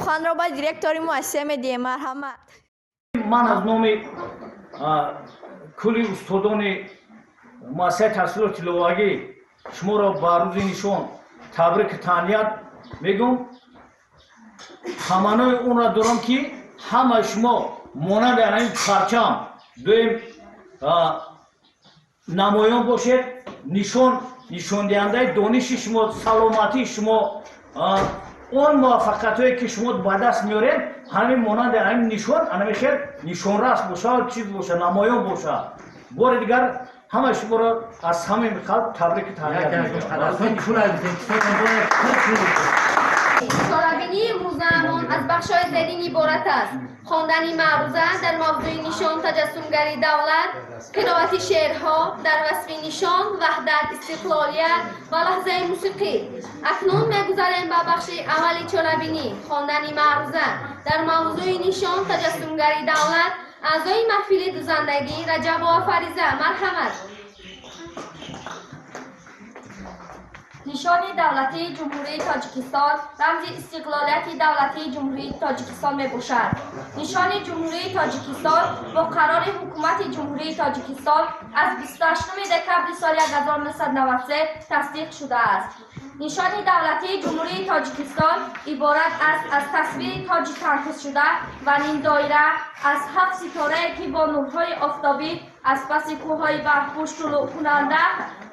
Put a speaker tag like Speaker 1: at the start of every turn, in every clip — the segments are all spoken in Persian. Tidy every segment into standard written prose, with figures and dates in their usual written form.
Speaker 1: سخنرانی با دیرکتور مؤسسه ملی مرحمت.
Speaker 2: من از نام کلی استادان مؤسسه تحصیلات لغوی شما را با روز نشان تبریک تهنیت میگم. همانای اون را دارم که همه شما مانند این پرچم دویم نمایان باشد، نشان دهنده دانش شما، سلامتی شما، اون موفقیتایی که شما به دست میارید همین مانند این نشان، همین خیر نشان راست باشه، چیز باشه، نمایان باشه. بار دیگر همه شما را از همین قلب تبریک تهنیت میگم.
Speaker 3: سالبینی روزنامه از بخش‌های زیرین عبارت است: خواندن معروضه در موضوع نشان تجسمگری دولت، قرائت شعرها در وصف نشان، وحدت، استقلالیت و لحظه موسیقی. اکنون می‌گذاریم به بخش اولی چالبینی خواندن معروضه در موضوع نشان تجسمگری دولت. اعضای محفل دوزندگی رجب و فریضه مرحمت. نشان دولتی جمهوری تاجیکستان رمز استقلالیت دولتی جمهوری تاجیکستان می باشد. نشان جمهوری تاجیکستان با قرار حکومت جمهوری تاجیکستان از 28 دکمبر سال 1993 تصدیق شده است. نشان دولتی جمهوری تاجیکستان عبارت است از تصویر تاج تنفس شده و نیم دایره از 7 ستاره که با نورهای آفتابی از پس کوههای برفپوش طلوع کننده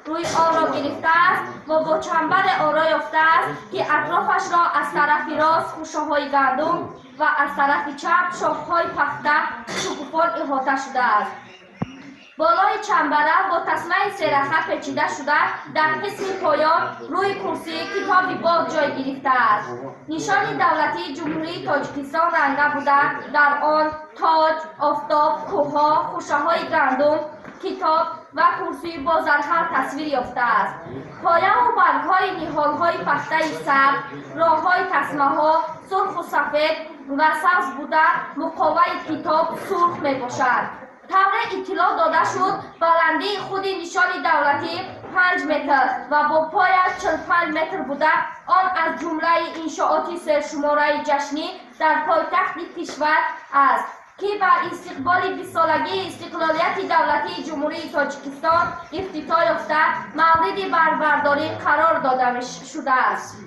Speaker 3: روی آن را گرفته است و با چنبر آرا یافته است که اطرافش را از طرف راست خوشه‌های گندم و از طرف چپ شاخه‌های پخته شکوفان احاطه شده است. بالای چنبره با تسمه سرخه پیچیده شده در قسم پایان روی کرسی کتابی باز جای گرفته است. نشان دولتی جمهوری تاجیکستان رنگه بوده در آن تاج، آفتاب، کوه‌ها، خوشه‌های گندم، کتاب و کرسی با زرهر تصویر یافته است. پایه و برگ‌های نهال‌های پخته سبز، راه‌های تسمه‌ها سرخ و سفید و سبز بوده مقابل کتاب سرخ میباشد. طبع اطلاع داده شد بلندی خود نشان دولتی 5 متر و با پایش 45 متر بوده. آن از جمله انشاءات سرشماره جشنی در پایتخت کشور است که بر استقبال 20 سالگی استقلالیت دولتی جمهوری تاجیکستان افتتاح یافته مورد بربرداری قرار داده شده است.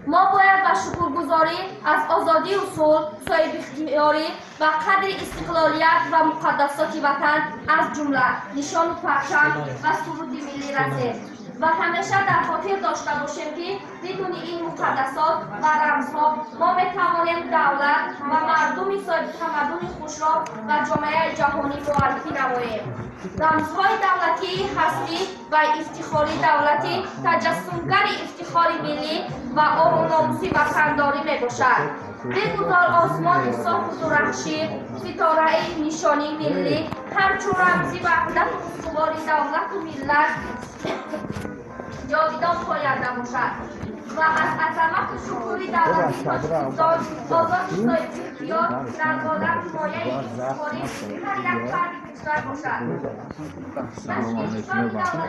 Speaker 3: ما باید با شکرگزاری از آزادی اصول، صاحب اختیاری و قدر استقلالیت و مقدسات وطن از جمله نشان پرچم و سرود ملی رسید و همیشه در خاطر داشته باشیم که بدون این مقدسات و رمزها ما میتوانیم دولت و مردم صاحب تمدن خوش را و جامعه جهانی معرفی نماییم. رمزهای دولتی هستی و افتخاری دولتی تجسمگر افتخار ملی و آب و ناموس وطنداری میباشد. بگذار آسمان صاف و درخشی ستاره نشانی ملی همچون رمزی وحدت و استواری دولت و ملت جاویدان پاینده باشد و از عظمت و شکوه دولتی تاجیکستان آزاد صاحب اختیار در عالم مایه استثماری هر یک فرد کشور باشد. تشکیل دولتی تاجیکستان و همه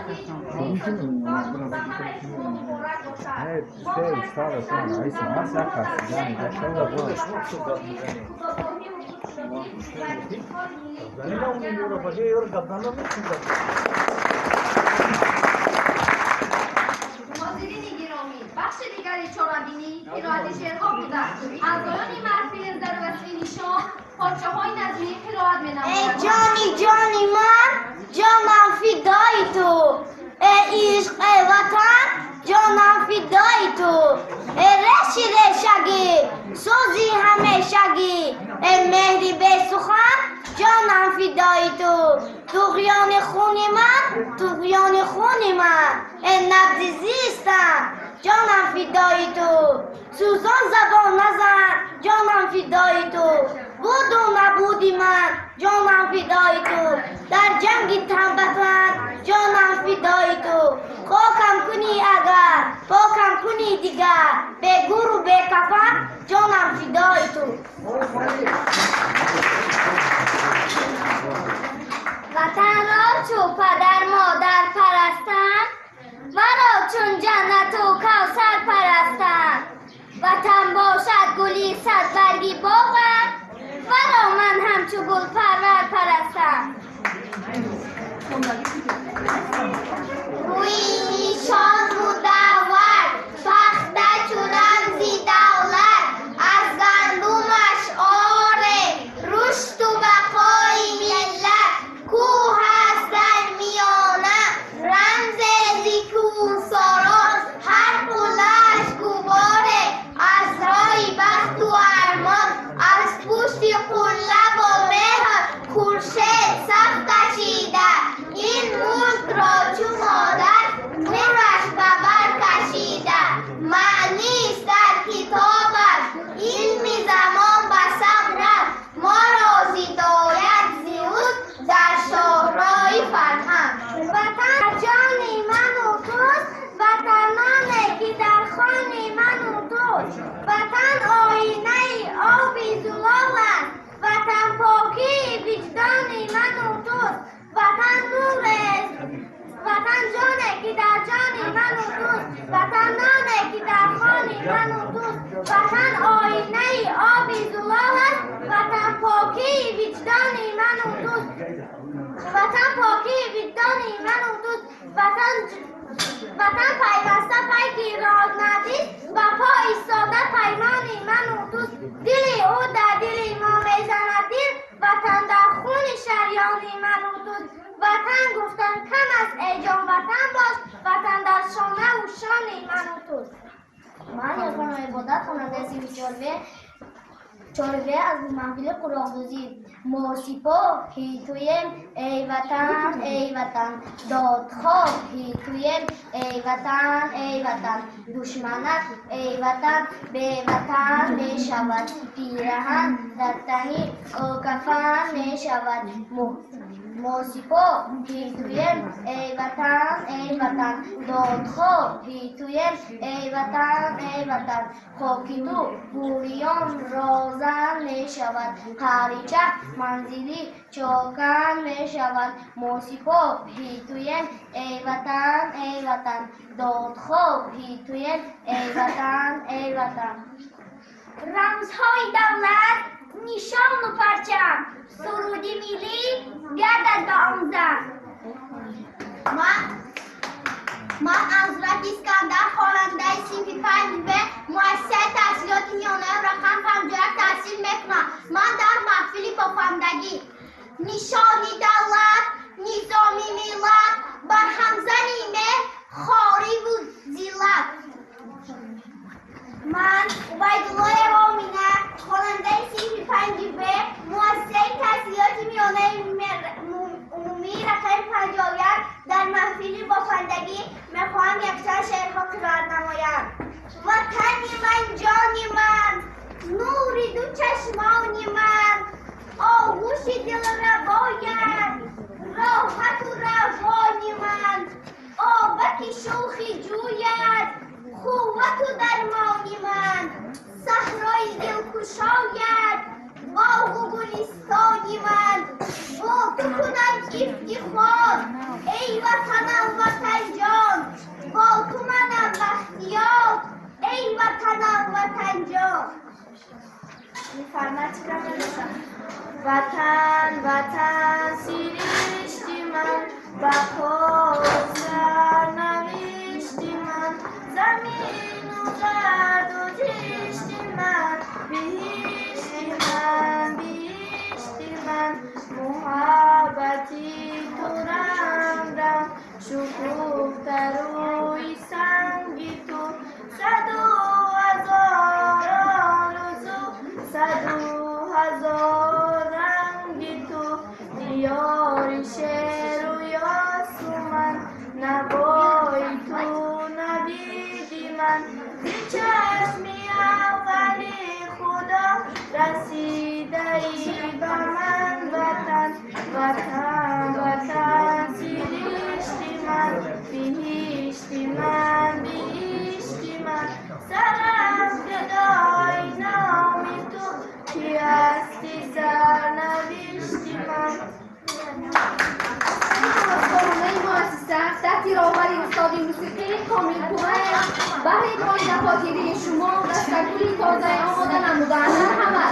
Speaker 3: اسلام مبارک بخش دیگری چالبینی قرائت شعرها بوده. اعضایان محفل در وصف نشان پارچه‌های نظمی قرائت می‌نمایند.
Speaker 4: ای جانی من جانم فدای تو، ای عشق وطن جانم فدای تو، ای رشگی سوزی همیشگی، ای مهری به سخن جانم فدای تو، طغیان خون من ای نبض زیستم جانم فدای تو، سوزان زبان نزن جانم فدای تو، بود و نبودی من جانم فدای تو، در جنگ تنبتن جانم فدای تو، خاکم کنی اگر پاکم کنی دیگر، به گور و به کفن جانم فدای تو. وطن را چو پدر مادر پرستن، مرا چون جنت و کوثر پرستن، وطن باشد گلی صد گل پرور پرستم روی نیشان مدور فخته چونم زی دولت از گندمش آره رشد و بقای ملت کوه هست در میانه رمز زیکون ساران هر قلهش گواره از رای بخت و ارمان از پشت قله با مهر خورشید صف کشیده این ملک را چو مادر مهرش به بر کشیده معنی است در کتابش علم زمان به صبرش ما را هدایت زی اوست در شاهراه فرهنگ وطن جان من و توست وطنانه که در خان من و توست وطن آینه آبی زلال است وطن پاکی وجدان من و توست وطن نور است وطن جانه که در جان من و توست وطن نانه که در خان من و توست وطن آینه آبی زلال است وطن پاکی وجدان من و توست وطن پاکی وجدان من و توست وطن پیوسته پیکی راز ندید و پا ایستاده پیمانی من و توست دل او در دل ما میزند دیر وطن در خون شریانی من و توست وطن گفتن کم است ای جان وطن باش وطن در شانه و شانی من و توست من یکان عبادت کننده سیمی چاربه از محفل قرآن‌دوزی موسیقا هی تویم ای وطن دادخواه هی تویم ای وطن دشمنت ای وطن به وطن می شود پیرهن در تنی او کفن می شود موسیقا هی تویم ای وطن دادخواه هی تویم ای وطن خاکی تو بوریان رازن می شود خریچه منزلی چوکن می شود موسیقا هی تویم ای وطن دادخواه هی تویم ای وطن رمزهای دولت نشان و پرچم سرودی میلی گردد به آن زن من عزرت اسکندر خواننده صنف 5 مؤسسه تحصیلات میانه رقم 51 تحصیل میکنم من در محفل بافندگی نشانی دولت نظامی ملت برهمزنی مهر خاری و ذلت من عبیدالله آمینه خواننده صنف 5 مؤسسه تحصیلات میانه عمومی رقم 51 در محفل بافندگی میخواهم یکسر شعرها قرار نمایم وطن من جان من نور دو چشمان من آغوش دل ربایم راحت و روان من آبک شوخی جویت قوت و درمان من صحرای دلکشایت باغ و گلستان من با تو کنم افتخار ای وطنم وطن جان با تو منم بختیار ای وطنم وطن جان میفرمد چی را بنویسم وطن سیرشتی من بقا سرنوشتی من زمین و زرد و زشتی من بهشتی من محبتی تو رمدم شکوه تروی سنگی تو صد و هزار آرزو صد و هزار رنگی تو دیار شعر و یاس من نوای تو نبیدی من چشمی اولی خدا رسیده ای به من وطن سیرشتی من بهشتی من سرم فدای نامی تو کی هستی سرنوشتی من
Speaker 3: مؤسسه راهبری استاد موسیقی کامل کومه برای پایان خاطره شما دستگلی تازه آماده نمودن همه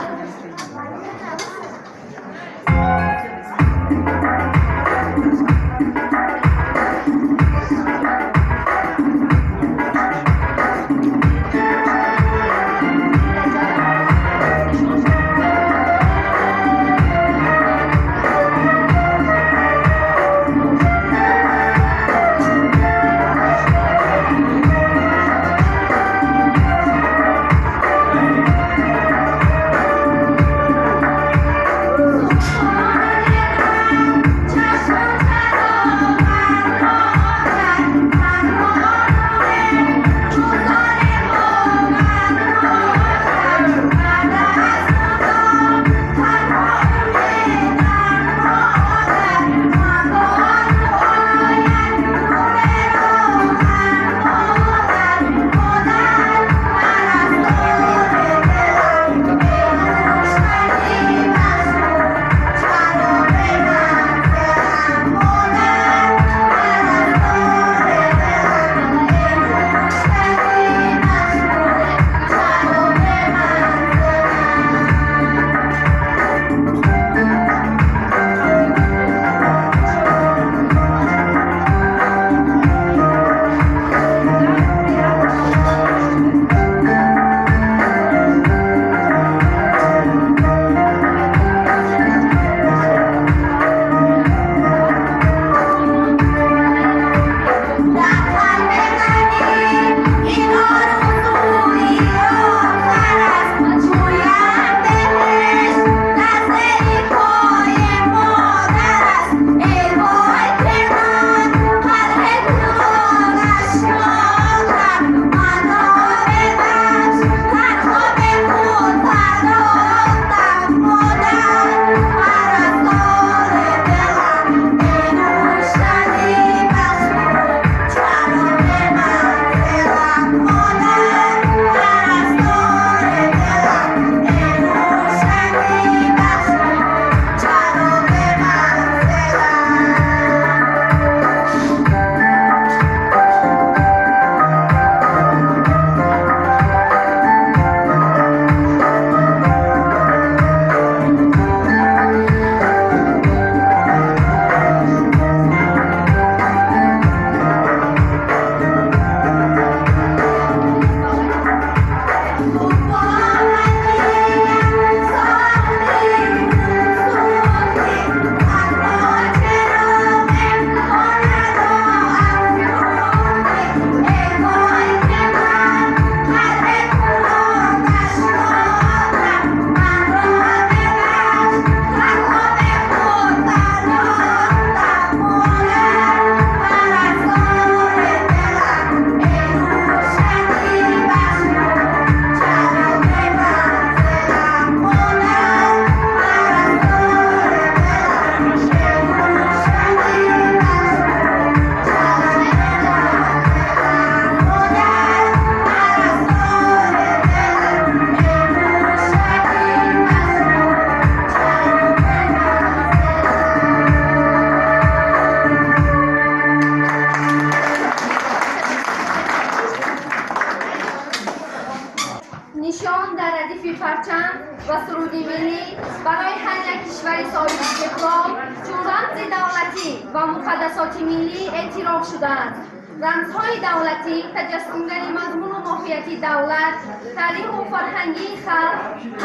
Speaker 3: و سرود ملی برای هر یک کشور صاحب استقلال چون رمز دولتی و مقدسات ملی اعتراف شدند. رمزهای دولتی تجسمگر مضمون و ماهیتی دولت، تاریخ و فرهنگی خلق،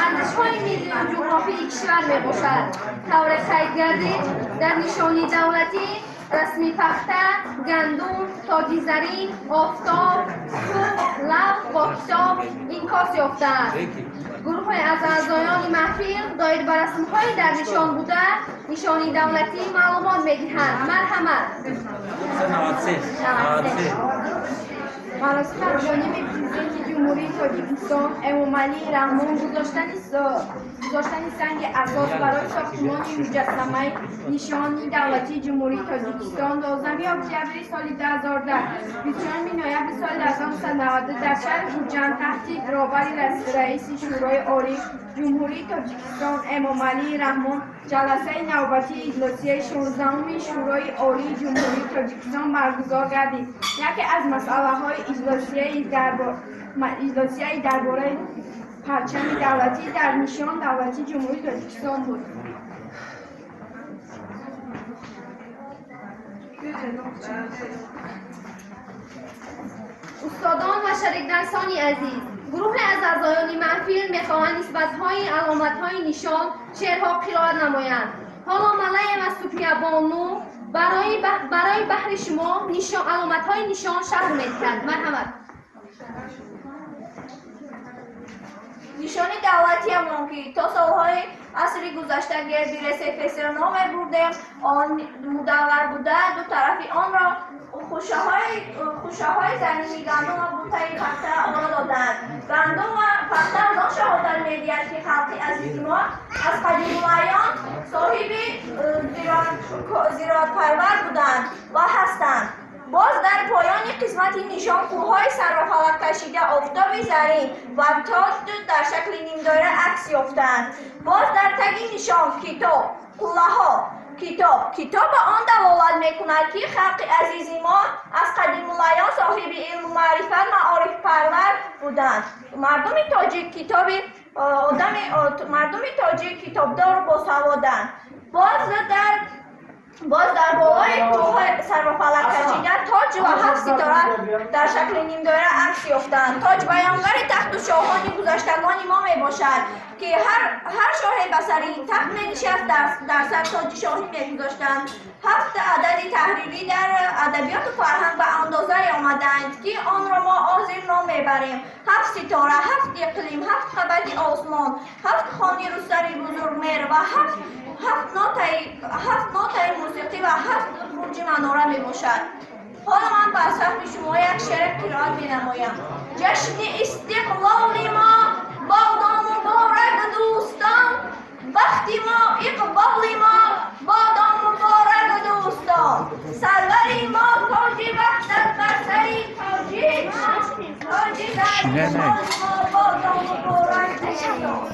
Speaker 3: ارزش‌های ملی و جغرافیایی کشور میباشد. طور قید گردید در نشانی دولتی رسمی پخته، گندم، تاج زرین، آفتاب، کوه، لب با کتاب انعکاس یافته‌اند. گروه از اعضایان محفل دایر بر رسم‌های در نشان بوده نشانی دولتی معلومات می‌دهند. مرحمت.
Speaker 1: مراسم از جانب پرزیدنت جمهوری تاجیکستان امامعلی رحمان گذاشتن سنگ اساس برای ساختمان مجسمه نشانی دولتی جمهوری تاجیکستان 12 اکتبر سال 2010 24 نوامبر سال 1990 در شهر گوجان تحت رهبری رئیس شورای عالی جمهوری تاجیکستان امامعلی رحمان جلسه نوبتی اجلاسی 16 شورای عالی جمهوری تاجیکستان برگزار گردید. یکی از مسائل اجلاسی درباره پرچم دولتی در نشان دولتی جمهوری تاجیکستان بود.
Speaker 3: استادان و شریک‌درسان عزیز، گروه از اعضایان محفل می‌خواهند نسبت‌های علامت‌های نشان شعرها قرائت نمایند. حالا ملای و صوفیه بانو برای بحر شما علامت‌های نشان شرح می‌دهد. مرحمت.
Speaker 1: نشان دولتی همان که تا سالهای عصر گذشته گردیرس فسر نام بردیم آن مدور بوده دو طرفی آن را خوشه های زمینی گندم و بوته پخته آن دادند. گندم و پخته از آن شهادت می‌دهد که خلق عزیز ما از قدیم الایام صاحب زراعت پرور بودند و هستند. باز در پایان قسمت نشان کوه‌های سر و فلک کشیده آفتاب زرین و تاج در شکل نیم دایره عکس یافتند. باز در تگ نشان کتاب قله‌ها کتاب آن دلالت می‌کند که خلق عزیز ما از قدیم الایام صاحب علم و معرفت معارف پرور بودند. مردم تاجیک کتابدار و باسوادند. باز در بالای کوه سر و فلک کشیده تاج و 7 ستاره در شکل نیم دایره عکس یافتند. تاج بیانگر تخت و شاهان گذشتگان ما میباشد که هر شاه بصری تخت می‌نشست در سر تاج شاهی می‌گذاشتند. 7 عدد تحریری در ادبیات و فرهنگ به اندازه آمدند که آن را ما آزیر نام میبریم. 7 ستاره، 7 اقلیم، 7 قبض آسمان، 7 خانه روسری بزرگ مهر و 7 نوتای موسیقی و 7 برج مناره می باشد. حالا من به سهم شما یک شعر قرائت می نمایم. جشن استقلال ما بادام مبارک دوستان، وقتی ما اقبال ما بادام مبارک دوستان، سروری ما تاج وحدت بر سری تاجی در ما بادام مبارک دوستان.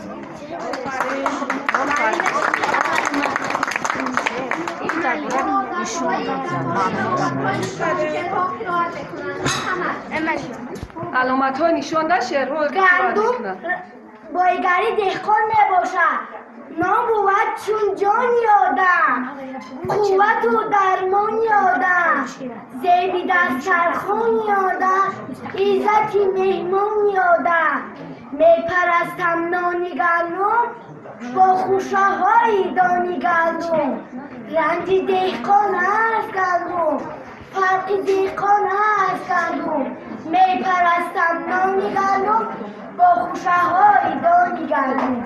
Speaker 5: علامت های نشان در شعرها
Speaker 4: گندم بایگری دهقان میباشد، نام بود چون جانی آدم، قوت و درمانی آدم، زیبی دسترخوانی آدم، عزتی مهمانی آدم. میپرستم نانی گندم با خوشه های دانی گندم، رنج دهقان است گندم، فرق دهقان است گندم. میپرستم نانی گندم با خوشه های دانی گندم.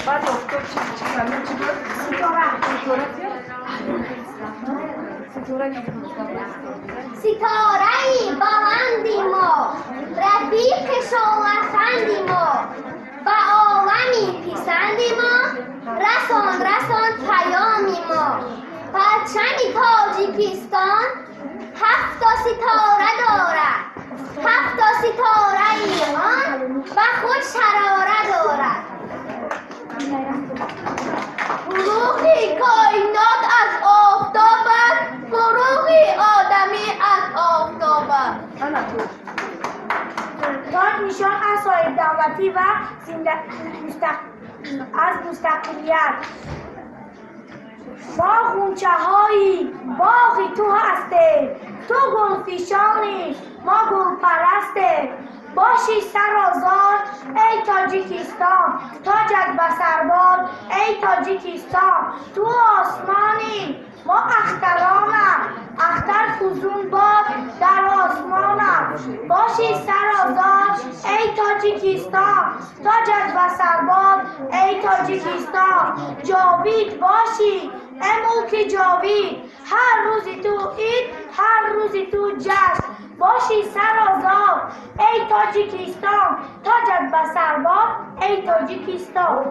Speaker 5: بعد افتاد چی کلمه چی بود؟
Speaker 4: ستاره ای بلندی ما، رفیق شعله‌فندی ما، به عالمی پسندی ما، رسان پیامی ما. پرچم تاجیکستان 7 ستاره دارد، 7 ستاره ایمان و خود شراره دارد. فروغی کائنات از آفتاب است، فروغی آدمی از آفتاب است.
Speaker 1: تاج نشان از صاحب دولتی و
Speaker 4: از مستقلیت. ما خونچه های باغی تو هسته، تو گلفیشانی ما گل پرسته. باشی سرآزاد ای تاجیکستان، تاجت به سرباد ای تاجیکستان. تو آسمانی ما اخترانم، اختر فزون باد در آسمانم. باشی سرآزاد ای تاجیکستان، تاجت به سرباد ای تاجیکستان. جاوید باشی ای ملک جاوید، هر روزی تو عید هر روزی تو جشن. باشی سرآزاد ای تاجیکستان، تاجت به سرباد ای تاجیکستان.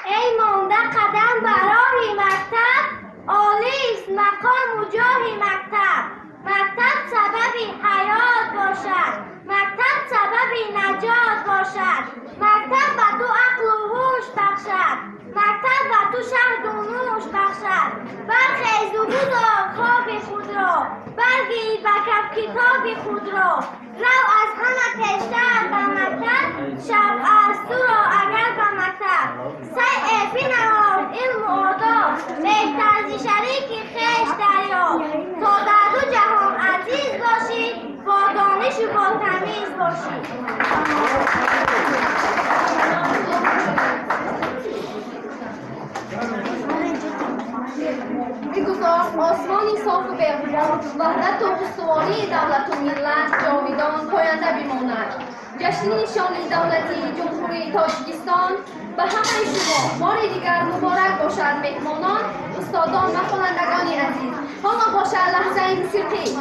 Speaker 4: ای مانده قدم برای مکتب، عالیست مقام و جاه مکتب. مکتب سبب حیات باشد، مکتب سبب نجات باشد. مکتب به تو عقل و هوش بخشد، مکتب به تو شهد و نوش بخشد. برخیز و بزار خواب خود را، برگیر به کف کتاب خود را. رو از همه پیشتر به مکتب، شب از تو را اگر به مکتب. سعی فی نهاد علم و آداب، بهتر ز شریک خویش دریاب. تا در دو جهان عزیز باشی، با دانش و با تمیز باشی.
Speaker 3: بگذار آسمانی صاف و بهروان، وحدت و استواری دولت و ملت جاویدان پاینده بماند. جشن نشانی دولتی جمهوری تاجیکستان به همه شما بار دیگر مبارک باشد. مهمانان، استادان و خوانندگان عزیز، حالا باشد لحظه موسیقی.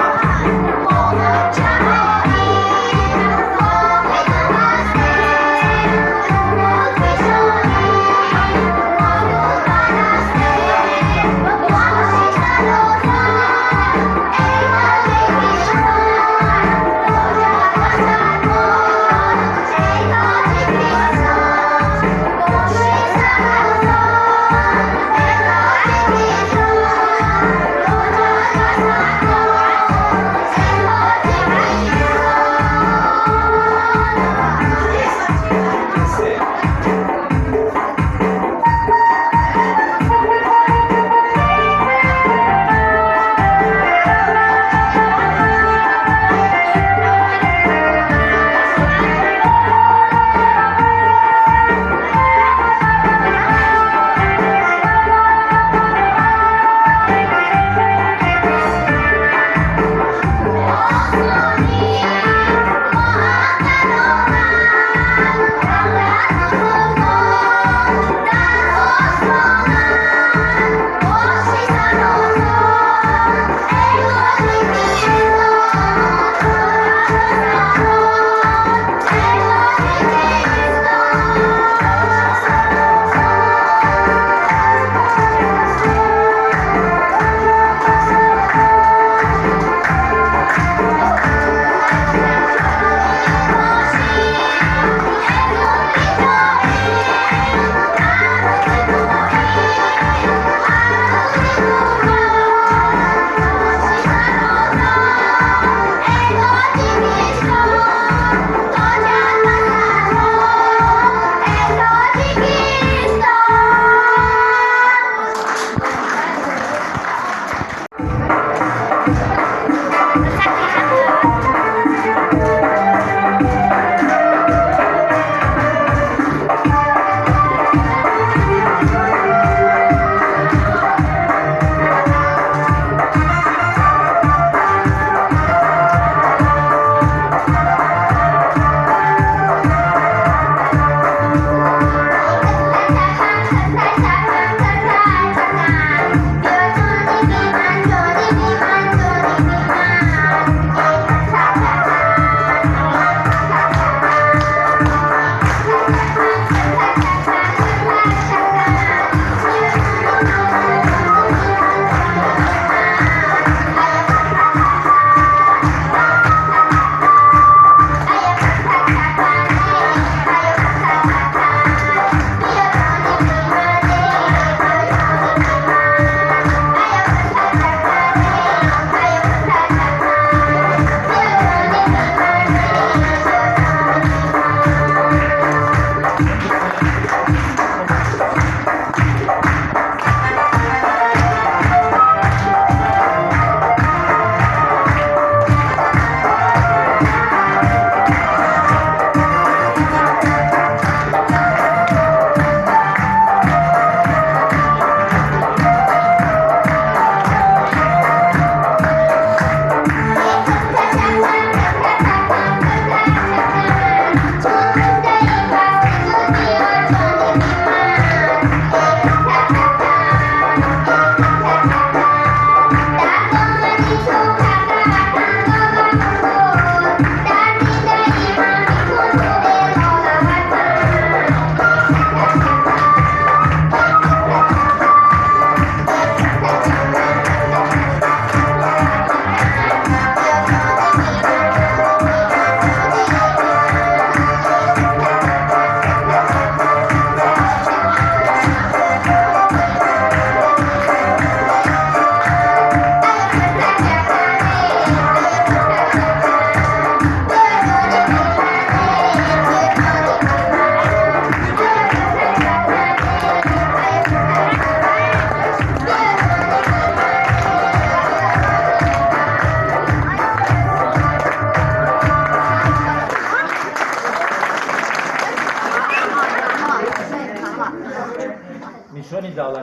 Speaker 4: ای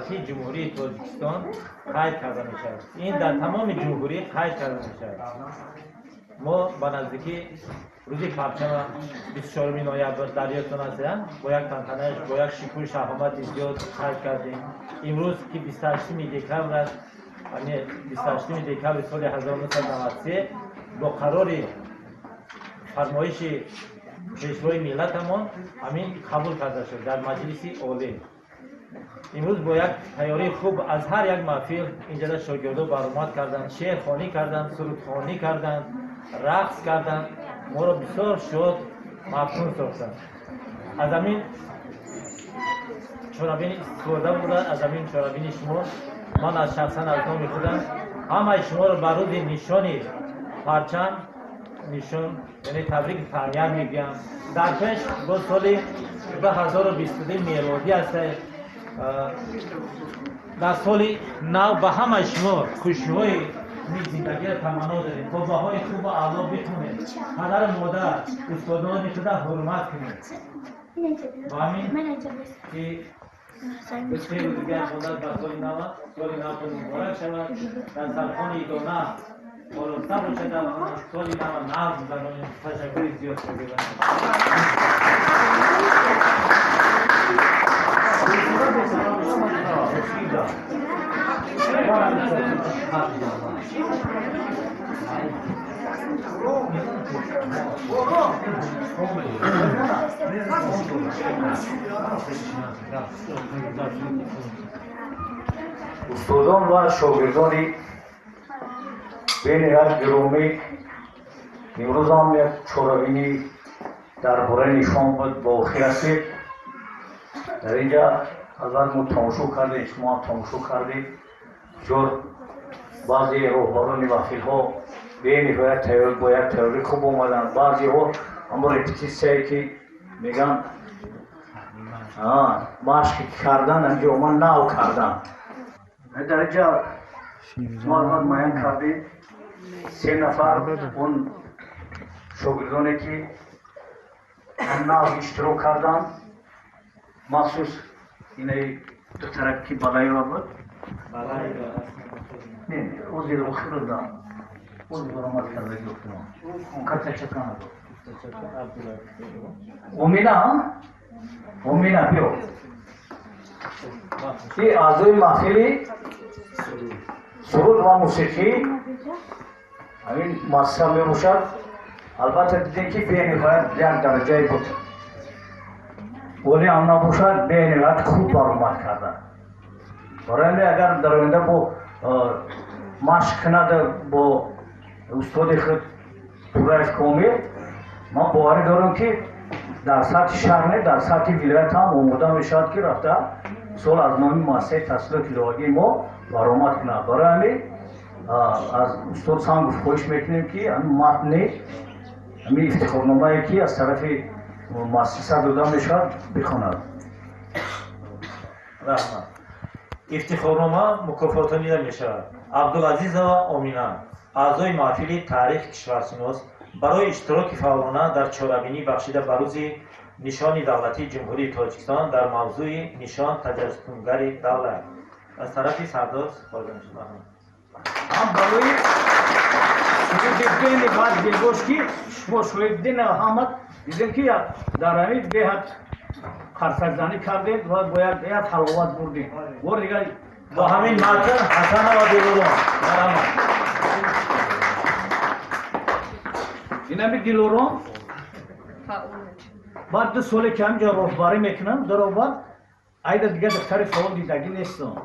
Speaker 6: davlati Cumhuriyet Tojikiston qayd karda meshawad. این در تمام جمهوری qayd karda meshawad. ما به نزدیکی روزی پرچم 24 نوامبر در یادتون هستن با یک تنتنه‌اش با یک شکوه شهامت زیاد qayd کردیم. امروز که 28 دکمبر است، یعنی 28 دکمبر سال 1993 با قرار فرمایش پیشروی ملتمان همین قبول کرده شد در مجلس عالی. امروز با یک تیاری خوب از هر یک محفل اینجا شاگردان برآمد کردند، شعرخوانی کردند، سرودخوانی کردند، رقص کردند، ما را بسیار شاد مفتون ساختند. از همین چرابین استفاده بودند، از همین چرابین شما من از شخصا از نام خودم همه شما را بر روز نشانی پرچم نشان یعنی تبریک تهنیت میگم. در پیش با سال 2022 میلادی است. در سال نو به همه شما خوشی‌های زندگی را تمنا داریم. باباهای خوب اعلی بخونید، پدر مادر استادان خود حرمت کنید. و همین که بسیار دیگر خودت به سال نو مبارک شود. در سرخان ایدانه بالاتر باشد و سال نو نظم برای تشکر زیاد شده.
Speaker 2: استادان و شاگردانی بین‌الملل گرامی، امروز هم یک چرابینی درباره نشان بود با خیر هستید. در اینجا اول ما تماشا کردیم، شما تماشا کردید. جور بعضی رهبران محفل‌ها بین‌الملل با یک تئوری خوب اومدن، بعضی ها اما رپتیسیایی که میگن مشق کردن انجام نو کردن. در اینجا معلومات معین کردیم 3 نفر اون شاگردانی که نو اشتراک کردن مخصوص اینه دو طرف که بالایی را بود نه اوزی رو خیلی دارم اوزی برامد کرده گفتم کتا چکانه بود اومینا بیو این اعضای محفلی سرود و موسیقی همین مؤسسه می باشد. البته دیدیم که بین‌الملل یک درجه بود ولی هم نباشد بین‌الملل خوب برآمد کردن. برای همین اگر در آینده با مشق کند با استاد خود پورایش کامل من باوری دارم که در سطح شهر نه در سطح ولایت هم آماده میشود که رفته سال از نام مؤسسه تحصیلات الهی ما برآمد کند. برای همین از استاد سنگ خواهش میکنیم که همین متن همین افتخارنامه‌ای که از طرف مؤسسه داده میشود بخواند.
Speaker 6: رحمت. افتخارنامه مکافاتانی میشود. عبدالعزیز و آمینا اعضای محفل تاریخ کشورشناس برای اشتراک فعالانه در چهاربینی بخشیده به روز نشان دولتی جمهوری تاجیکستان در موضوع نشان تجسمگر دولت از طرف سردار سپارده می‌شود.
Speaker 2: هم برای سرود دین بعد دلگوش که شما سرود دین احمد دیدیم که در همین دهت خرسکزنی کردید و باید حلاوت بردید و دیگر
Speaker 6: با همین متن حسن و دلوران
Speaker 2: این همین دلوران بعد 2 سال که همجا راهبری میکنم در آباد ایده دیگه دفتر فعال دیدگی نیستم.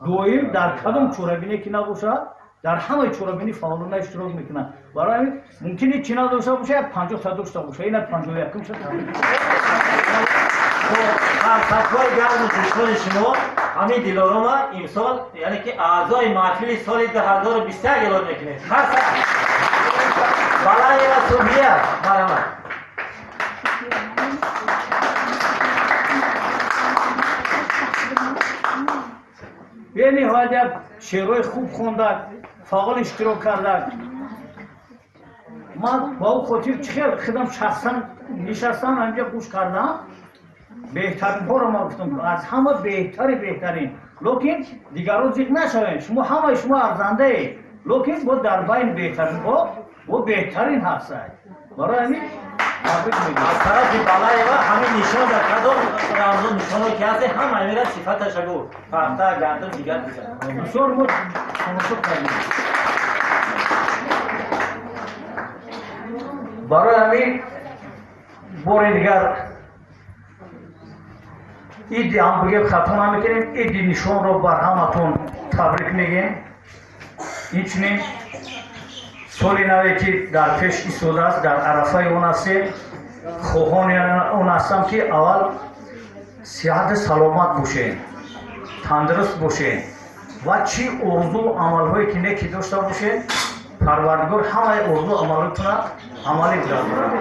Speaker 2: دویم در کدام چورابینی که نباشد در همه چورابینی فعالانه اشتراک میکنن. برای ممکنه چی نداشته باشه 50 تا داشته باشه این 51 شد.
Speaker 6: خطوای گرم دوستان شما همین دلارما امسال یعنی که اعضای محفل سال 2021 اعلان میکنید. هر سال بالای و سوبیه مرحمت.
Speaker 2: به نهایت شعرهای خوب خوندن، فعال اشتراک کردن. من با او خاطر خیلی خودم شخصا نشستم همینجا گوش کردم. بهترین ها رو ما گفتم از همه بهترین لیکن دیگر روز یک نشویم شما همه شما ارزنده اید لیکن با در بین بهترین با بهترین هست برای همین تبریک میگم
Speaker 6: از طرف بالای و همین نشان در کدام رمز و نشانی که هست هم امیره صفتش بود فردا گردن دیگر بزن
Speaker 2: بسیار بود تناسب کردیم برای همین بار دیگر ایدی هم بگیم ختم نمیکنیم ایدی نشان رو بر همتون تبریک میگیم اینچنین سالی نوی که در پیش ایستاده است در عرفه اون هستیم خواهان اون هستم که اول صحت سلامت باشین تندرست باشین و چی ارزو و عملهایی که نیکی داشته باشین پروردگار همه ارزو و عملتون عملی بدارد